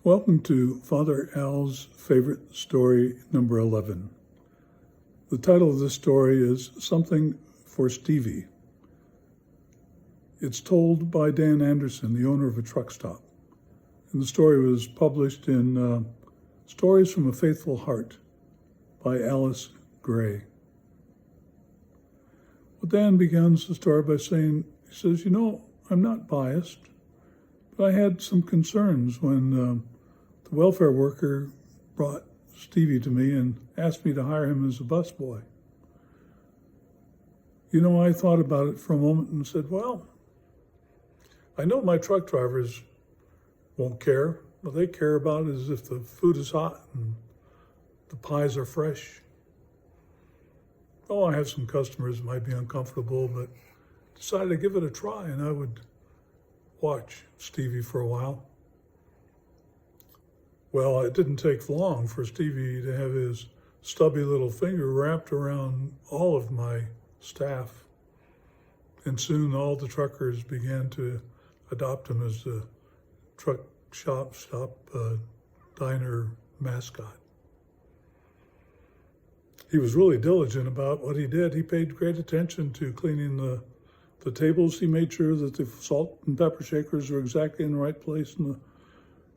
Welcome to Father Al's favorite story number 11. The title of this story is Something for Stevie. It's told by Dan Anderson, the owner of a truck stop. And the story was published in Stories from a Faithful Heart by Alice Gray. Well, Dan begins the story by saying, he says, I'm not biased, but I had some concerns when the welfare worker brought Stevie to me and asked me to hire him as a busboy. I thought about it for a moment and said, well, I know my truck drivers won't care. What they care about is if the food is hot and the pies are fresh. I have some customers that might be uncomfortable, but decided to give it a try, and I would watch Stevie for a while. Well, it didn't take long for Stevie to have his stubby little finger wrapped around all of my staff. And soon all the truckers began to adopt him as the truck shop diner mascot. He was really diligent about what he did. He paid great attention to cleaning the tables. He made sure that the salt and pepper shakers were exactly in the right place and the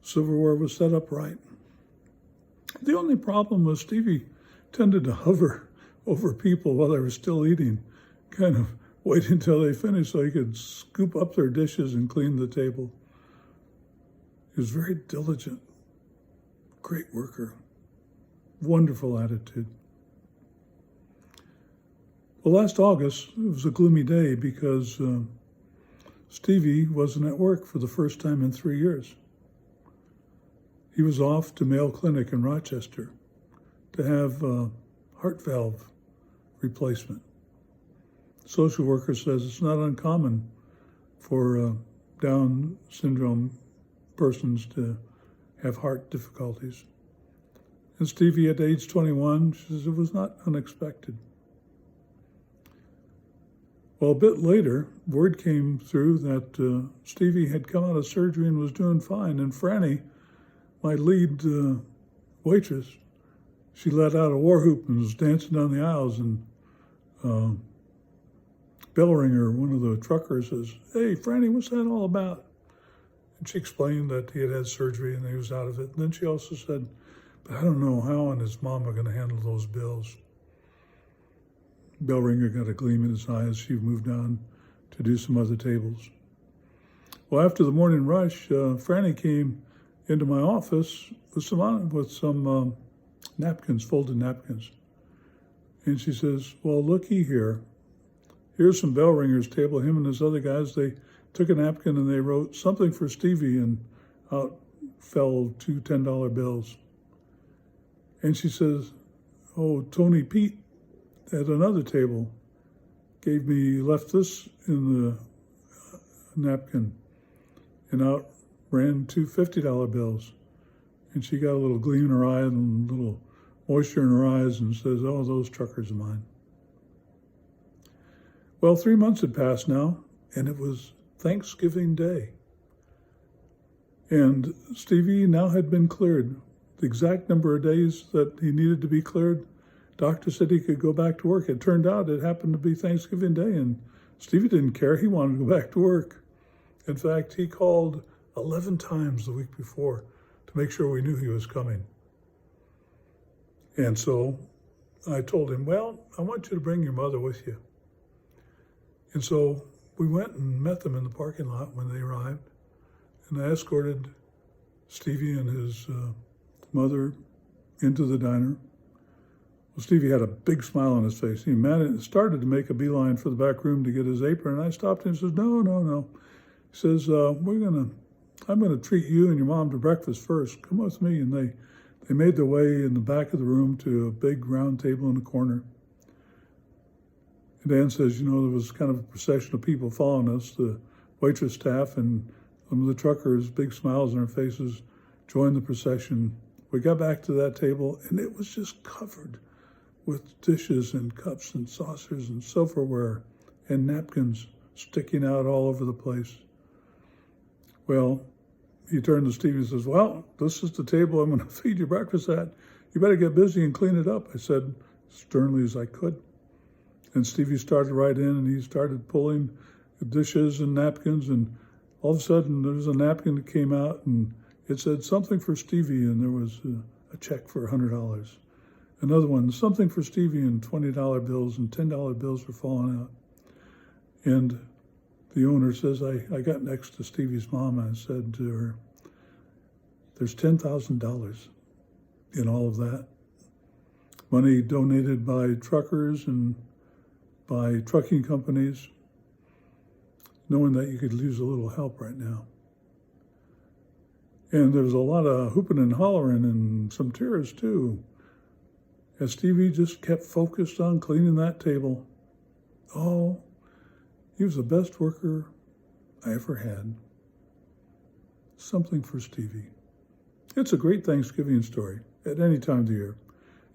silverware was set up right. The only problem was Stevie tended to hover over people while they were still eating, kind of waiting until they finished so he could scoop up their dishes and clean the table. He was very diligent, great worker, wonderful attitude. Well, last August, it was a gloomy day because Stevie wasn't at work for the first time in 3 years. He was off to Mayo Clinic in Rochester to have heart valve replacement. Social worker says it's not uncommon for Down syndrome persons to have heart difficulties. And Stevie, at age 21, she says it was not unexpected. Well, a bit later, word came through that Stevie had come out of surgery and was doing fine. And Franny, my lead waitress, she let out a war whoop and was dancing down the aisles. And Bellringer, one of the truckers, says, "Hey, Franny, what's that all about?" And she explained that he had had surgery and he was out of it. And then she also said, "But I don't know how and his mom are going to handle those bills." Bellringer got a gleam in his eye as she moved on to do some other tables. Well, after the morning rush, Franny came into my office with some napkins, folded napkins. And she says, "Well, looky here. Here's some Bellringer's table. Him and his other guys, they took a napkin and they wrote something for Stevie, and out fell two $10 bills. And she says, oh, Tony Pete at another table left this in the napkin, and out ran two $50 bills. And she got a little gleam in her eye and a little moisture in her eyes and says, oh, those truckers of mine. Well, 3 months had passed now, and it was Thanksgiving Day. And Stevie now had been cleared. The exact number of days that he needed to be cleared, doctor said he could go back to work. It turned out it happened to be Thanksgiving Day, and Stevie didn't care. He wanted to go back to work. In fact, he called 11 times the week before to make sure we knew he was coming. And so I told him, well, I want you to bring your mother with you. And so we went and met them in the parking lot when they arrived, and I escorted Stevie and his mother into the diner. Well, Stevie had a big smile on his face. He started to make a beeline for the back room to get his apron, and I stopped him and says, no. He says, I'm gonna treat you and your mom to breakfast first. Come with me. And they made their way in the back of the room to a big round table in the corner. And Dan says, there was kind of a procession of people following us, the waitress staff and some of the truckers, big smiles on their faces, joined the procession. We got back to that table, and it was just covered with dishes and cups and saucers and silverware and napkins sticking out all over the place. Well, he turned to Stevie and says, well, this is the table I'm going to feed you breakfast at. You better get busy and clean it up. I said, sternly as I could. And Stevie started right in, and he started pulling the dishes and napkins, and all of a sudden there was a napkin that came out, and it said something for Stevie, and there was a check for $100. Another one, something for Stevie, and $20 bills and $10 bills were falling out. And the owner says, I got next to Stevie's mom, and I said to her, there's $10,000 in all of that. Money donated by truckers and by trucking companies, knowing that you could use a little help right now. And there was a lot of hooping and hollering and some tears too, as Stevie just kept focused on cleaning that table. Oh, he was the best worker I ever had. Something for Stevie. It's a great Thanksgiving story at any time of the year,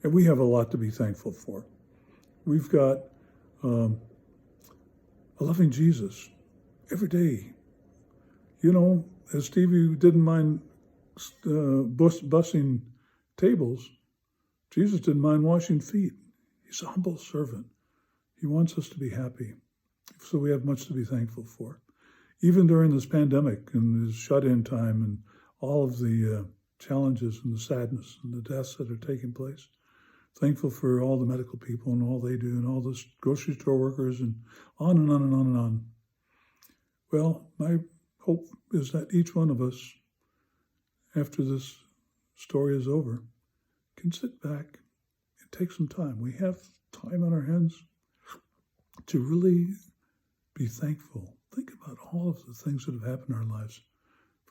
and we have a lot to be thankful for. We've got a loving Jesus every day. You know, as Stevie didn't mind bussing tables, Jesus didn't mind washing feet. He's a humble servant. He wants us to be happy. So we have much to be thankful for. Even during this pandemic and this shut-in time and all of the challenges and the sadness and the deaths that are taking place, thankful for all the medical people and all they do and all the grocery store workers and on and on and on and on. Well, my hope is that each one of us, after this story is over, can sit back and take some time. We have time on our hands to really be thankful. Think about all of the things that have happened in our lives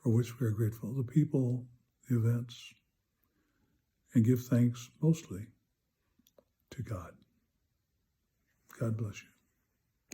for which we are grateful, the people, the events, and give thanks mostly to God. God bless you.